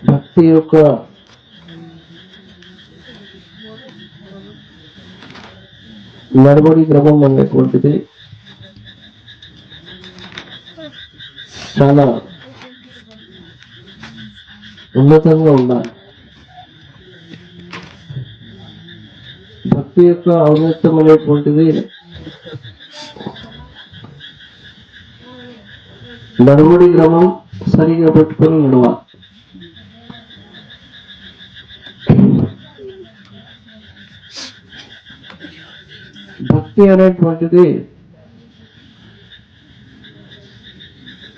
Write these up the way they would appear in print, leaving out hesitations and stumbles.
భక్తి యొక్క నడవడి క్రమం అనేటువంటిది చాలా ఉన్నతంగా ఉండాలి. భక్తి యొక్క ఔన్నత్యం అనేటువంటిది నడవడి క్రమం సరిగా పెట్టుకొని నడవాలి. భక్తి అనేటువంటిది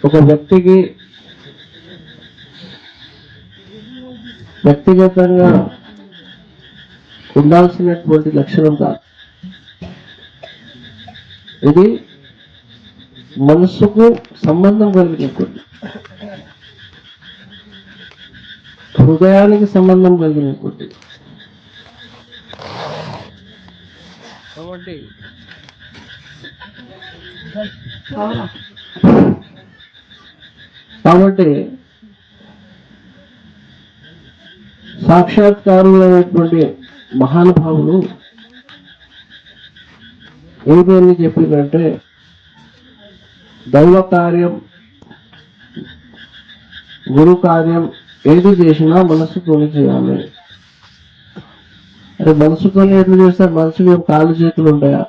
ఒక వ్యక్తికి వ్యక్తిగతంగా ఉండాల్సినటువంటి లక్షణం కాదు. ఇది మనస్సుకు సంబంధం కలిగినటువంటి, హృదయానికి సంబంధం కలిగినటువంటి. కాబట్టి సాక్షాత్కారులైనటువంటి మహానుభావులు ఏమని చెప్పిందంటే, దైవ కార్యం గురు కార్యం ఏది చేసినా మనసుతోనే చేయాలి. అదే మనసుతోనే ఎట్లా చేస్తారు? మనసుకి కాళ్ళు చేతులు ఉంటాయా?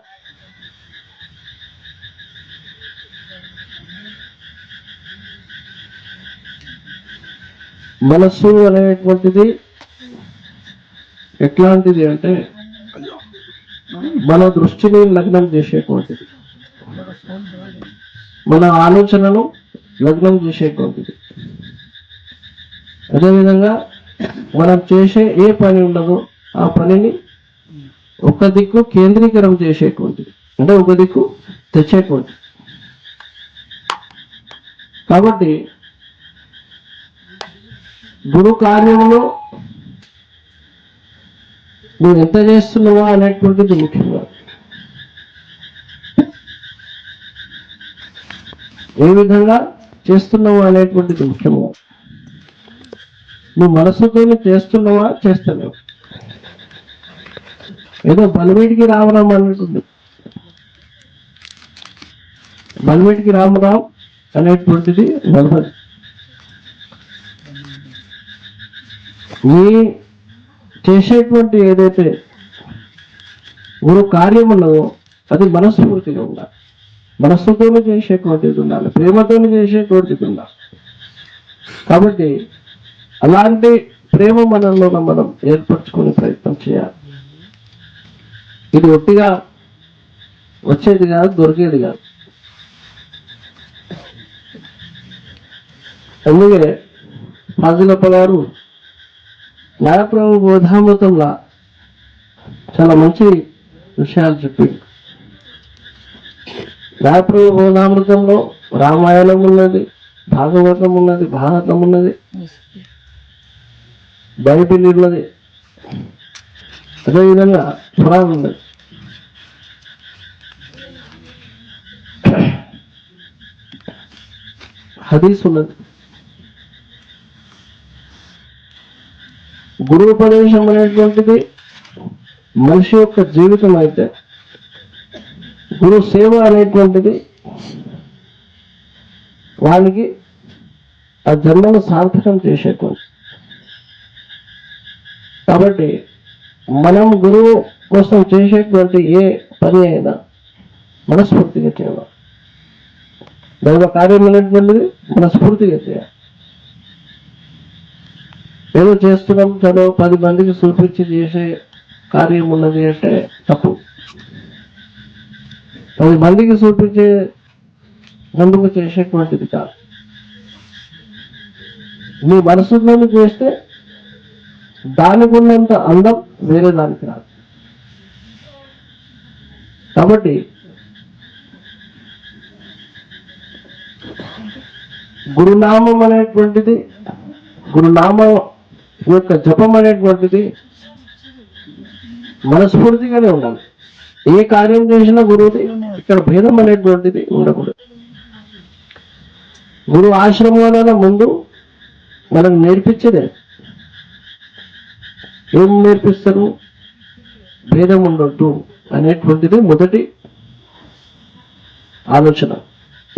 మనస్సు అనేటువంటిది ఎట్లాంటిది అంటే మన దృష్టిని లగ్నం చేసేటువంటిది, మన ఆలోచనను లగ్నం చేసేటువంటిది. అదేవిధంగా మనం చేసే ఏ పని ఉండదో ఆ పనిని ఒక దిక్కు కేంద్రీకరం చేసేటువంటిది, అంటే ఒక దిక్కు తెచ్చేటువంటిది. కాబట్టి గురు కార్యంలో నువ్వు ఎంత చేస్తున్నావా అనేటువంటిది ముఖ్యంగా, ఏ విధంగా చేస్తున్నావా అనేటువంటిది ముఖ్యంగా. నువ్వు మనసుతో చేస్తున్నావా చేస్తున్నావు, ఏదో బలివీటికి రామరాం అనుకుంటుంది. బలివీటికి రామరాం అనేటువంటిది నడవదు. నీ చేసేటువంటి ఏదైతే గురు కార్యం ఉన్నదో అది మనస్ఫూర్తిగా ఉండాలి, మనస్సుతోనే చేసేటువంటిది ఉండాలి, ప్రేమతోనే చేసేటువంటిది ఉండాలి. కాబట్టి అలాంటి ప్రేమ మనలో మనం ఏర్పరచుకునే ప్రయత్నం చేయాలి. ఇది ఒట్టిగా వచ్చేది కాదు, దొరికేది కాదు. అందుకే ఫాజిలప్ప గారు న్యాయప్రభు బోధామృతంలా చాలా మంచి విషయాలు చెప్పింది. న్యాయప్రభు బోధామృతంలో రామాయణం ఉన్నది, భాగవతం ఉన్నది, భారతం ఉన్నది, బైబిల్ ఉన్నది, అదేవిధంగా ఖురాన్ ఉన్నది. హదీస్ ఉన్నది. గురుపదేశం అనేటువంటిది మనిషి యొక్క జీవితం అయితే, గురు సేవ అనేటువంటిది వానికి ఆ జన్మను సార్థకం చేసేటువంటి. కాబట్టి మనం గురువు కోసం చేసేటువంటి ఏ పని అయినా మనస్ఫూర్తిగా చేయాలి. దైవ కార్యం అనేటువంటిది మనస్ఫూర్తిగా చేయాలి. ఏదో చేస్తున్నాం చలో 10 మందికి చూపించి చేసే కార్యం ఉన్నది అంటే తప్పు. 10 మందికి చూపించే ముందుకు చేసేటువంటిది కాదు. నీ మనసులోని చేస్తే దానికి ఉన్నంత అందం వేరే దానికి రాదు. కాబట్టి గురునామం అనేటువంటిది, గురునామం యొక్క జపం అనేటువంటిది మనస్ఫూర్తిగానే ఉండాలి. ఏ కార్యం చేసినా గురువుది ఇక్కడ భేదం అనేటువంటిది ఉండకూడదు. గురు ఆశ్రమాల ముందు మనకు నేర్పించేదే. ఏం నేర్పిస్తారు? భేదం ఉండొద్దు అనేటువంటిది మొదటి ఆలోచన.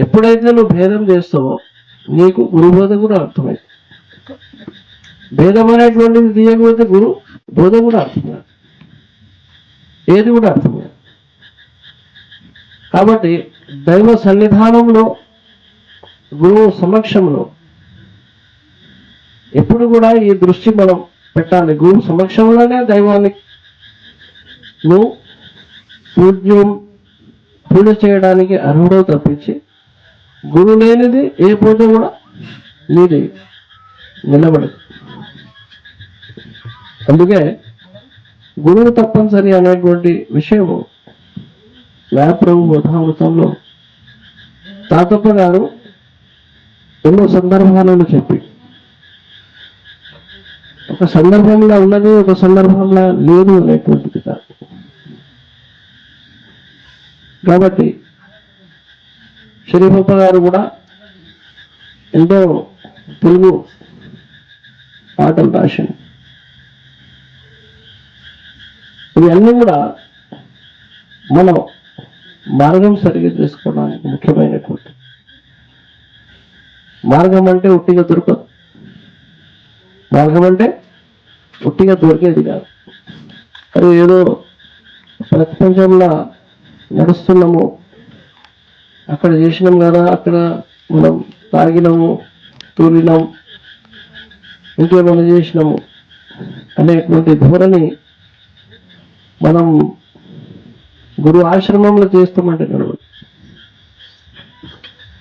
ఎప్పుడైతే నువ్వు భేదం చేస్తావో నీకు గురుబోధ కూడా అర్థమైంది. భేదం అనేటువంటిది తీయకపోతే గురు బోధ కూడా అర్థమైంది, ఏది కూడా అర్థమైంది. కాబట్టి దైవ సన్నిధానంలో గురువు సమక్షంలో ఎప్పుడు కూడా ఈ దృష్టి మనం పెట్టాలి. గురువు సమక్షంలోనే దైవాన్ని నువ్వు పూజ చేయడానికి అర్హుడో తప్పించి గురువు లేనిది ఏ పూజ కూడా నీది నిలబడదు. అందుకే గురువు తప్పనిసరి అనేటువంటి విషయము వ్యాప్రభు బోధామృతంలో తాతప్ప గారు ఎన్నో సందర్భాలను చెప్పి, ఒక సందర్భంలో ఉన్నది ఒక సందర్భంలో లేదు అనేటువంటిది కాదు. కాబట్టి శ్రీపప్ప గారు కూడా ఎంతో తెలుగు పాటలు రాశారు. ఇవన్నీ కూడా మనం మార్గం సరిగ్గా చేసుకోవడానికి ముఖ్యమైనటువంటి మార్గం. అంటే ఉట్టిగా దొరకదు. మార్గం అంటే ఉట్టిగా దొరికేది కాదు. అది ఏదో ప్రపంచంలో నడుస్తున్నాము, అక్కడ చేసినాం కదా, అక్కడ మనం తాగినాము, తూలినాం, ఇంకేమైనా చేసినాము అనేటువంటి ధోరణి మనం గురు ఆశ్రమంలో చేస్తామంటే నడవదు.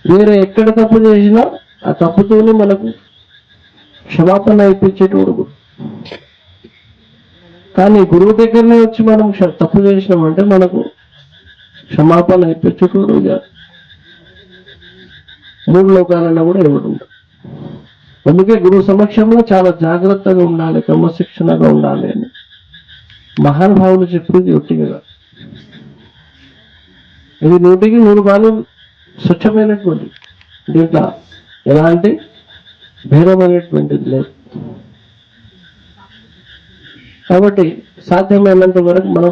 వేరే ఎక్కడ తప్పు చేసినా ఆ తప్పుతోనే మనకు క్షమాపణ ఇప్పించేటోడు. కానీ గురువు దగ్గరనే వచ్చి మనం తప్పు చేసినామంటే మనకు క్షమాపణ ఇప్పించేటోడు మూడు లోకాలన్నా కూడా ఎవడు. అందుకే గురువు సమక్షంలో చాలా జాగ్రత్తగా ఉండాలి, క్రమశిక్షణగా ఉండాలి అని మహానుభావులు చెప్పింది ఒట్టిగా. ఇది 100కి 100 పాలు స్వచ్ఛమైనటువంటి, దీంట్లో ఎలాంటి భేదమైనటువంటిది లేదు. కాబట్టి సాధ్యమైనంత వరకు మనం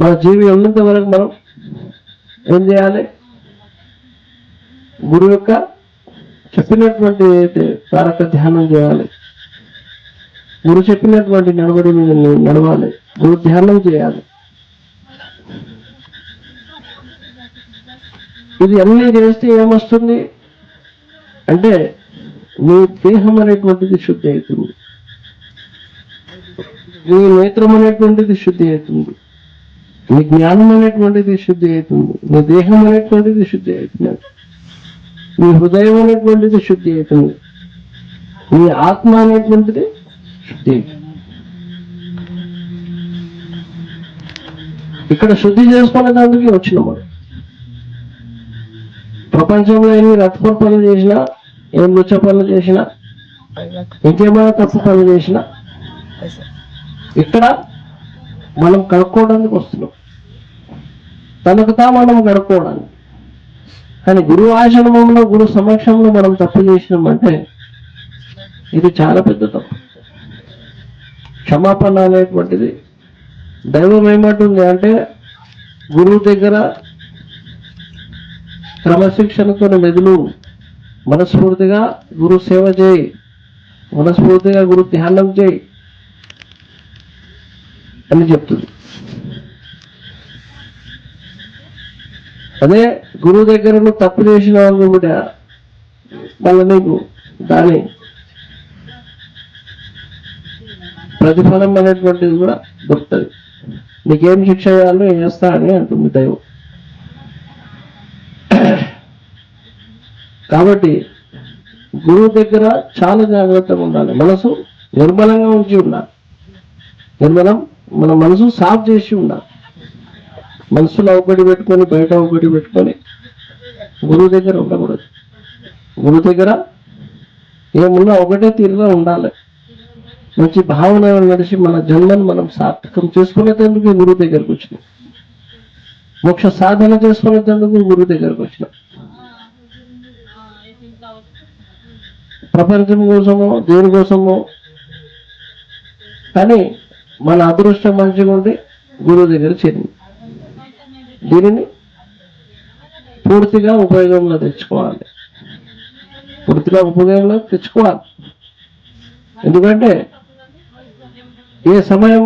మన జీవి ఉన్నంత వరకు మనం ఏం చేయాలి? గురువు యొక్క చెప్పినటువంటి తారక ధ్యానం చేయాలి. గురువు చెప్పినటువంటి నడవడి మీద నడవాలి. గురు ధ్యానం చేయాలి. ఇది అన్నీ చేస్తే ఏమొస్తుంది అంటే నీ దేహం అనేటువంటిది శుద్ధి అవుతుంది, నీ నేత్రం అనేటువంటిది శుద్ధి అవుతుంది, నీ జ్ఞానం అనేటువంటిది శుద్ధి అవుతుంది, నీ దేహం అనేటువంటిది శుద్ధి అవుతుంది, నీ హృదయం అనేటువంటిది శుద్ధి అవుతుంది, నీ ఆత్మ అనేటువంటిది శుద్ధి అవుతుంది. ఇక్కడ శుద్ధి చేసుకునేందుకు వచ్చిన మనం ప్రపంచంలో ఎన్ని రక్త పనులు చేసినా, ఏం రుచ పనులు చేసినా, ఇంకేమైనా తప్పు పనులు చేసినా ఇక్కడ మనం కడుక్కోవడానికి వస్తున్నాం, తనకు మనం కడుక్కోవడానికి. కానీ గురువు ఆశ్రమంలో గురు సమక్షంలో మనం తప్పు చేసినామంటే ఇది చాలా పెద్ద తప్పు. క్షమాపణ అనేటువంటిది దైవం ఏమంటుంది అంటే గురువు దగ్గర క్రమశిక్షణతో మెదులు, మనస్ఫూర్తిగా గురు సేవ చేయి, మనస్ఫూర్తిగా గురు ధ్యానం చేయి అని చెప్తుంది. అదే గురువు దగ్గర నువ్వు తప్పు చేసిన వాళ్ళు కూడా మళ్ళీ నీకు దాని ప్రతిఫలం అనేటువంటిది కూడా దొరుకుతుంది. నీకేం శిక్ష చేయాలో ఏం చేస్తా అని అంటుంది దైవం. కాబట్టి గురువు దగ్గర చాలా జాగ్రత్తగా ఉండాలి. మనసు నిర్మలంగా ఉంచి ఉండాలి. మన మనసు సాఫ్ చేసి ఉండాలి. మనసులో ఒకటి పెట్టుకొని బయట ఒకటి పెట్టుకొని గురువు దగ్గర ఉండకూడదు. గురువు దగ్గర ఏమున్నా ఒకటే తీరుగా ఉండాలి. మంచి భావన నడిచి మన జన్మను మనం సార్థకం చేసుకునేందుకు గురువు దగ్గరకు వచ్చినాం. మోక్ష సాధన చేసుకునేందుకు గురువు దగ్గరకు వచ్చినాం. ప్రపంచం కోసమో దేనికోసమో, కానీ మన అదృష్టం మంచిగా ఉండి గురువు దగ్గర చేరింది. దీనిని పూర్తిగా ఉపయోగంలో తెచ్చుకోవాలి, పూర్తిగా ఉపయోగంలో తెచ్చుకోవాలి. ఎందుకంటే ఏ సమయం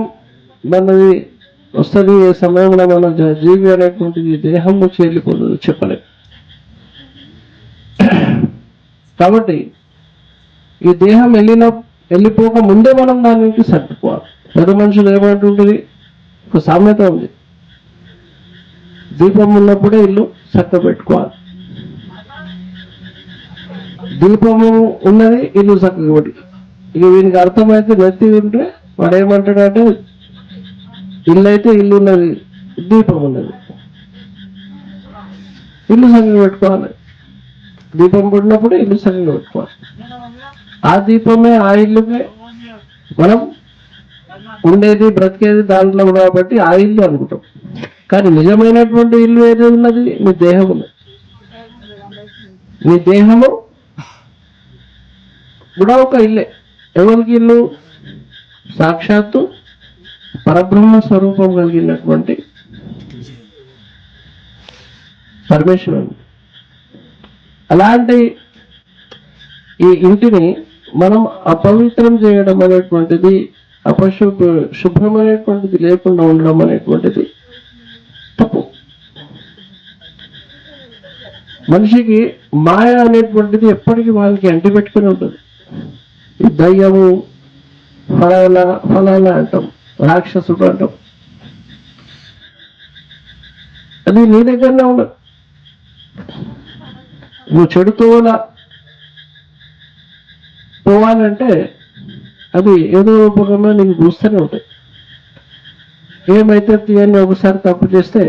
మనది వస్తుంది, ఏ సమయంలో మన జీవి అనేటువంటిది దేహం నుంచి వెళ్ళిపోతుంది చెప్పలేదు. కాబట్టి ఈ దేహం వెళ్ళిపోక ముందే మనం దాని నుంచి సర్దుకోవాలి. పెద్ద మనుషులు ఏమంటుంటుంది, ఒక సామెత ఉంది, దీపం ఉన్నప్పుడే ఇల్లు చక్క పెట్టుకోవాలి. దీపము ఉన్నది, ఇల్లు చక్కగా పెట్టి. ఇక వీనికి అర్థమైతే నెత్తి ఉంటే వాడు ఏమంటాడంటే, ఇల్లు అయితే ఇల్లు ఉన్నది, దీపం ఉన్నది, ఇల్లు చక్కగా పెట్టుకోవాలి. దీపం పడినప్పుడు ఇల్లు చక్కగా పెట్టుకోవాలి. ఆ దీపమే ఆ ఇల్లుకే మనం ఉండేది బ్రతికేది దాంట్లో కాబట్టి ఆ ఇల్లు అనుకుంటాం. కానీ నిజమైనటువంటి ఇల్లు ఏది ఉన్నది, నీ దేహం ఉన్నది. నీ దేహము కూడా ఒక ఇల్లే. ఎవరికి ఇల్లు? సాక్షాత్తు పరబ్రహ్మ స్వరూపం కలిగినటువంటి పరమేశ్వరుడు. అలాంటి ఈ ఇంటిని మనం అపవిత్రం చేయడం అనేటువంటిది, శుభ్రమైనటువంటిది లేకుండా ఉండడం అనేటువంటిది తప్పు. మనిషికి మాయ అనేటువంటిది ఎప్పటికీ వాళ్ళకి అంటిపెట్టుకుని ఉంటుంది. ఈ దయ్యము ఫలానా ఫలానా అంటాం, రాక్షసుడు అంటాం, అది నీ దగ్గరనే ఉండదు. నువ్వు చెడుతోలా పోవాలంటే అది ఏదో రూపంలో నీకు చూస్తూనే ఉంటాయి. ఏమైతే తీయని ఒకసారి తప్పు చేస్తే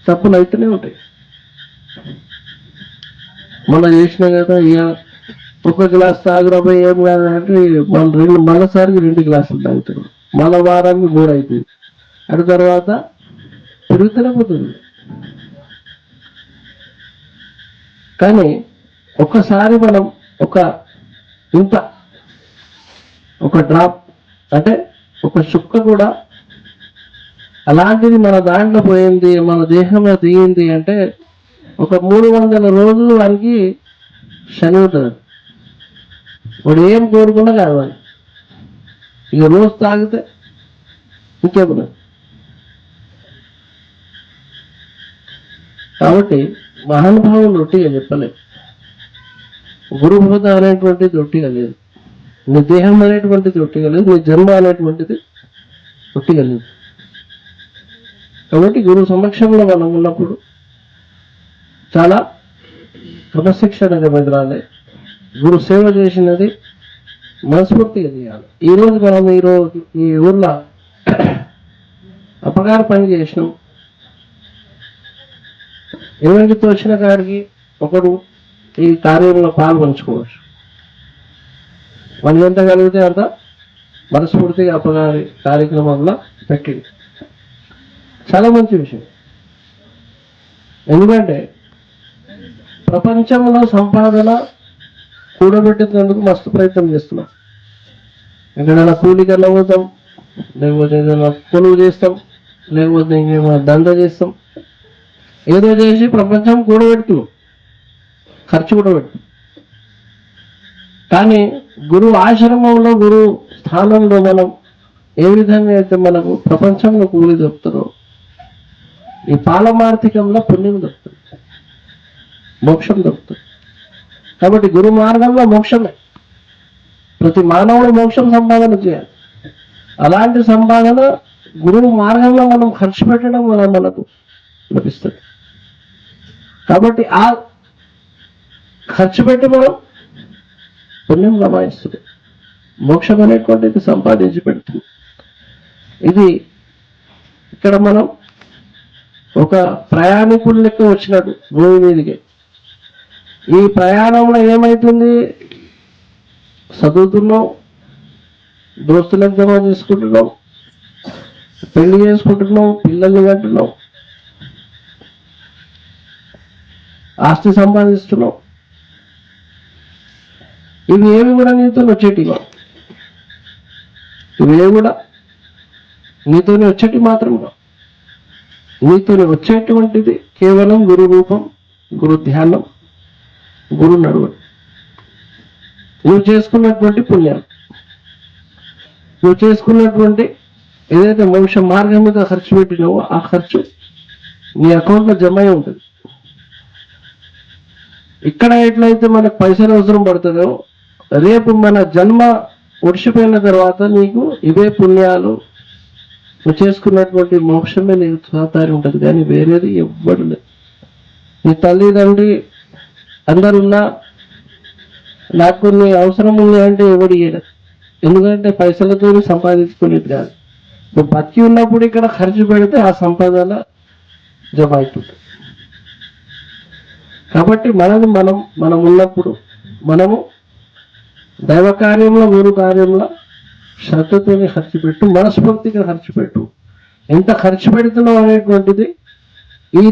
తప్పులు అయితేనే ఉంటాయి. మనం చేసినా కదా, ఒక గ్లాస్ తాగురాబోయి ఏం కాదంటే మళ్ళీసారికి 2 గ్లాసులు తాగుతున్నాం, మళ్ళీ వారానికి 3 అవుతుంది. అటు తర్వాత పెరుగుతూనే పోతుంది. కానీ ఒక్కసారి మనం ఒక డ్రాప్ అంటే ఒక చుక్క కూడా అలాంటిది మన దాంట్లో పోయింది, మన దేహంలో దిగింది అంటే ఒక 300 రోజులు వారికి శని ఉంటుంది. వాడు ఏం కోరుకున్నా కాదు వాడికి. ఇక రోజు తాగితే ఇంకేమున్నది. కాబట్టి మహానుభావులు రొట్టిగా చెప్పలేదు. గురుబోధ అనేటువంటిది రొట్టిగా లేదు, నీ దేహం అనేటువంటిది రొట్టిగా లేదు, నీ జన్మ అనేటువంటిది రొట్టిగా లేదు. కాబట్టి గురు సమక్షంలో మనం ఉన్నప్పుడు చాలా క్రమశిక్షణగా మెదలాలి. గురు సేవ చేసినది మనస్ఫూర్తిగా చేయాలి. ఈరోజు మనం ఈ ఊర్లో అపకార పని చేసినాం. ఎవరికి వచ్చిన కాడికి ఒకడు ఈ కార్యంలో పాల్పంచుకోవచ్చు. మనం ఎంత కలిగితే అంత మనస్ఫూర్తిగా అపకారి కార్యక్రమంలో పెట్టింది చాలా మంచి విషయం. ఎందుకంటే ప్రపంచంలో సంపాదన కూడబెట్టేందుకు మస్తు ప్రయత్నం చేస్తున్నాం. ఎక్కడైనా కూలికల్లో పోతాం, లేకపోతే ఏదైనా కొనుగోలు చేస్తాం, లేకపోతే ఇంకేమైనా దంద చేస్తాం, ఏదో చేసి ప్రపంచం కూడబెడుతున్నాం, ఖర్చు కూడా పెడుతున్నాం. కానీ గురువు ఆశ్రమంలో, గురువు స్థానంలో మనం ఏ విధంగా అయితే మనకు ప్రపంచంలో కూలి దొరుకుతారో, ఈ పాలమార్థికంలో పుణ్యం దొరుకుతుంది, మోక్షం దొరుకుతుంది. కాబట్టి గురు మార్గంలో మోక్షమే. ప్రతి మానవుడు మోక్షం సంపాదన చేయాలి. అలాంటి సంపాదన గురువు మార్గంలో మనం ఖర్చు పెట్టడం వల్ల మనకు లభిస్తుంది. కాబట్టి ఆ ఖర్చు పెట్టి మనం పుణ్యం గమాయిస్తుంది, మోక్షం అనేటువంటిది సంపాదించి పెడుతుంది. ఇది ఇక్కడ మనం ఒక ప్రయాణికుల లెక్క వచ్చినట్టు భూమి మీదకి. ఈ ప్రయాణంలో ఏమవుతుంది, చదువుతున్నాం, దోస్తులకు జమ చేసుకుంటున్నాం, పెళ్లి చేసుకుంటున్నాం, పిల్లల్ని కంటున్నాం, ఆస్తి సంపాదిస్తున్నాం. ఇవి ఏవి కూడా నీతో వచ్చేటివి, ఇవి కూడా నీతోనే వచ్చేటి మాత్రమే. నీతోనే వచ్చేటువంటిది కేవలం గురు రూపం, గురు ధ్యానం, గురు నడువడి. నువ్వు చేసుకున్నటువంటి పుణ్యాలు, నువ్వు చేసుకున్నటువంటి ఏదైతే మోక్ష మార్గం మీద ఖర్చు పెట్టినావో ఆ ఖర్చు నీ అకౌంట్లో జమ అయి ఉంటుంది. ఇక్కడ ఎట్లయితే మనకు పైసలు అవసరం పడుతుందో, రేపు మన జన్మ ఒడిచిపోయిన తర్వాత నీకు ఇవే పుణ్యాలు, నువ్వు చేసుకున్నటువంటి మోక్షమే నీకు సహకారి ఉంటుంది. కానీ వేరేది ఎవ్వడు లేదు. నీ తల్లిదండ్రి అందరున్నా నాకు కొన్ని అవసరం ఉంది అంటే ఎవడు ఇయ్యలేదు. ఎందుకంటే పైసలతో సంపాదించుకునేది కాదు. నువ్వు బతికి ఉన్నప్పుడు ఇక్కడ ఖర్చు పెడితే ఆ సంపాదన జమ అవుతుంది. కాబట్టి మనం ఉన్నప్పుడు మనము దైవ కార్యంలో, గురు కార్యంలో శ్రద్ధతోనే ఖర్చు పెట్టు, మనస్ఫూర్తిగా ఖర్చు పెట్టు. ఎంత ఖర్చు పెడుతున్నావు అనేటువంటిది ఈ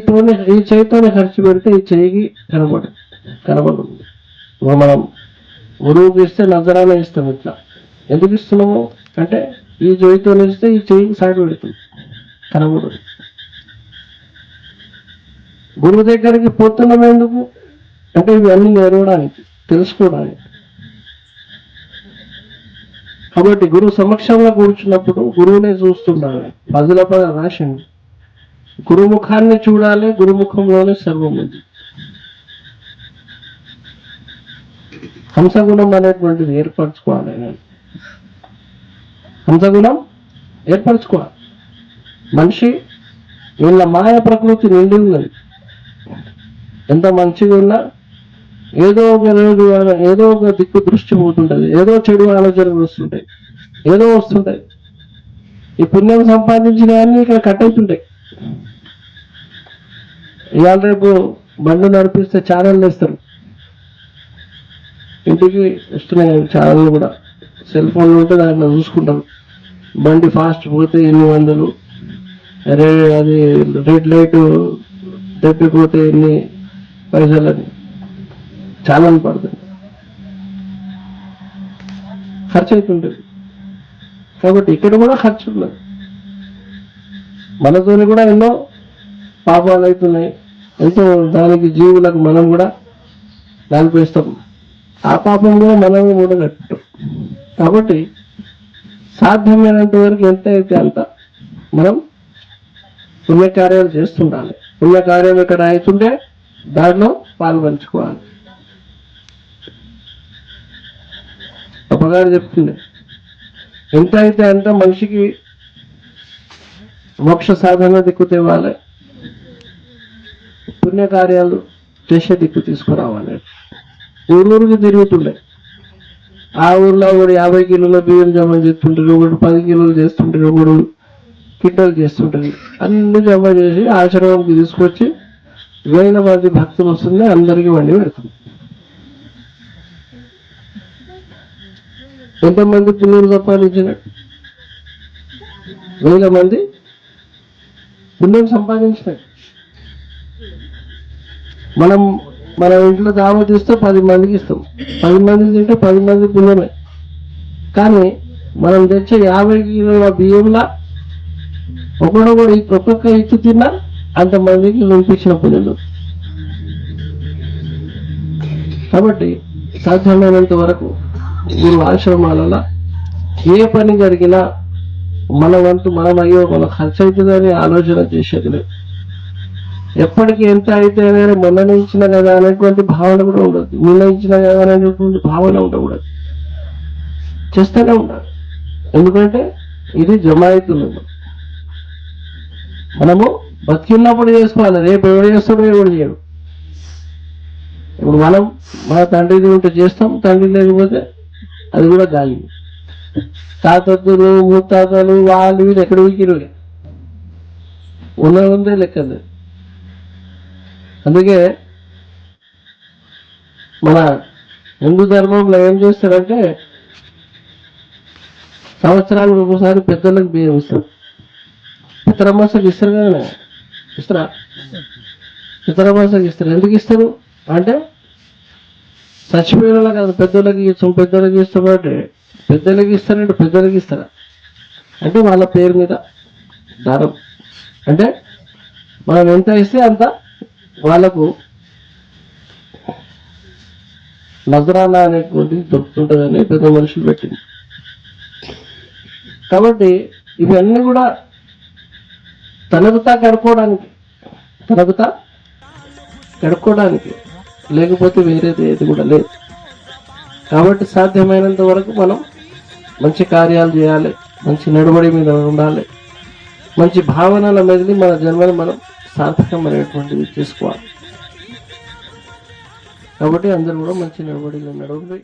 చేయితోనే ఖర్చు పెడితే ఈ చేయికి కనబడుతుంది. మనం గురువుకి ఇస్తే నజరాన ఇస్తాం. ఇట్లా ఎందుకు ఇస్తున్నాము అంటే ఈ చేయితో ఇస్తే ఈ చేయికి సాటి పెడుతుంది, కనబడదు. గురువు దగ్గరికి పోతున్నాం ఎందుకు అంటే ఇవన్నీ నేర్వడానికి, తెలుసుకోవడానికి. కాబట్టి గురువు సమక్షంలో కూర్చున్నప్పుడు గురువునే చూస్తున్నాడు. పదుల రాసింది, గురుముఖాన్ని చూడాలి, గురుముఖంలోనే సర్వం ఉంది. హంసగుణం అనేటువంటిది ఏర్పరచుకోవాలి. హంసగుణం ఏర్పరచుకోవాలి. మనిషి వీళ్ళ మాయ ప్రకృతి నిండి ఉన్నది. ఎంత మంచిగా ఉన్నా ఏదో ఒక దిక్కు దృష్టి పోతుంటది, ఏదో చెడు ఆలోచనలు వస్తుంటాయి, ఏదో వస్తుంటాయి. ఈ పుణ్యం సంపాదించిన అన్ని ఇక్కడ కట్ అవుతుంటాయి. ఇవాళ రేపు బండ్లు నడిపిస్తే ఛానళ్ళు వేస్తారు, ఇంటికి ఇస్తున్నాయి ఛానళ్ళు కూడా. సెల్ ఫోన్లు ఉంటే దాంట్లో చూసుకుంటారు. బండి ఫాస్ట్ పోతే ఎన్ని వందలు, అది రెడ్ లైట్ తప్పిపోతే ఎన్ని పైసలని చాలా పడుతుంది, ఖర్చు అవుతుంటుంది. కాబట్టి ఇక్కడ కూడా ఖర్చు ఉన్నది. మనతోని కూడా ఎన్నో పాపాలు అవుతున్నాయి, ఎంతో దానికి జీవులకు మనం కూడా దానిపిస్తాం. ఆ పాపం కూడా మనమే మూడగట్టాం. కాబట్టి సాధ్యమైనంత వరకు ఎంత అయితే అంత మనం పుణ్యకార్యాలు చేస్తుండాలి. పుణ్యకార్యం ఇక్కడ అవుతుంటే దాంట్లో పాల్పంచుకోవాలి. అప్పగారు చెప్తుంది, ఎంత అయితే అంత మనిషికి మోక్ష సాధన దిక్కు తేవాలి, పుణ్యకార్యాలు చేసే దిక్కు తీసుకురావాలి. ఊరూరికి తిరుగుతుండే, ఆ ఊర్లో ఒకడు 50 కిలోల బియ్యం జమ చేస్తుంటారు, ఒకడు 10 కిలోలు చేస్తుంటారు, ఒకడు కింటలు చేస్తుంటారు. అన్ని జమ చేసి ఆశ్రమంకి తీసుకొచ్చి 1000 మంది భక్తులు వస్తుంది, అందరికీ వండి పెడుతుంది. ఎంతమంది పుణ్యం సంపాదించినట్టు? 1000 మంది పుణ్యం సంపాదించినట్టు. మన ఇంట్లో దావత్ ఇస్తే 10 మందికి ఇస్తాం, 10 మంది తింటే 10 మంది పుణ్యమే. కానీ మనం తెచ్చే 50 కిలోల బియ్యంలా ఒక్కొక్క ఇచ్చి తిన్నా అంతమందికి వినిపించిన పుణ్యం. కాబట్టి సాధ్యమైనంత వరకు గురు ఆశ్రమాలలో ఏ పని జరిగినా మన వంతు మనం అయ్యో మన ఖర్చు అవుతుందని ఆలోచన చేసేది లేదు. ఎప్పటికీ ఎంత అయితే మొన్న ఇచ్చిన కదా అనేటువంటి భావన కూడా ఉండదు, నిన్న ఇచ్చిన కదా అనేటువంటి భావన ఉండకూడదు. చేస్తూనే ఉండాలి. ఎందుకంటే ఇది జమ అవుతుంది. మనము బతికిన్నప్పుడు చేసుకోవాలి, రేపు ఎవరు చేస్తాడో ఎవరు చేయడు. ఇప్పుడు మనం మన తండ్రిది ఉంటే చేస్తాం, తండ్రి లేకపోతే అది కూడా గాలి. తాతలు ముత్తాతలు వాళ్ళు వీళ్ళు ఎక్కడ వీకిరు ఉందే లెక్కది. అందుకే మన హిందూ ధర్మంలో ఏం చేస్తారంటే సంవత్సరానికి ఒకసారి పెద్దలకు బియ్యం ఇస్తారు. పితరమాసకి ఇస్తారు కదా, ఇస్తారా? పితరమాసకి ఇస్తారు. ఎందుకు ఇస్తారు అంటే చచ్చిపోయిన వాళ్ళకి కాదు, పెద్దోళ్ళకి ఇస్తాం. పెద్దోళ్ళకి ఇస్తామంటే పెద్దలకి ఇస్తారంటే పెద్దలకి ఇస్తారా అంటే వాళ్ళ పేరు మీద దానం. అంటే మనం ఎంత ఇస్తే అంత వాళ్ళకు నజరానా అనేటువంటి దొరుకుతుంటుందని పెద్ద మనుషులు పెట్టింది. కాబట్టి ఇవన్నీ కూడా తనకుతా గడుపుకోవడానికి, లేకపోతే వేరేది ఏది కూడా లేదు. కాబట్టి సాధ్యమైనంత వరకు మనం మంచి కార్యాలు చేయాలి, మంచి నడవడి మీద ఉండాలి, మంచి భావనల మీదని మన జన్మని మనం సార్థకమైనటువంటివి చేసుకోవాలి. కాబట్టి అందరూ కూడా మంచి నడవడిలో నడవండి.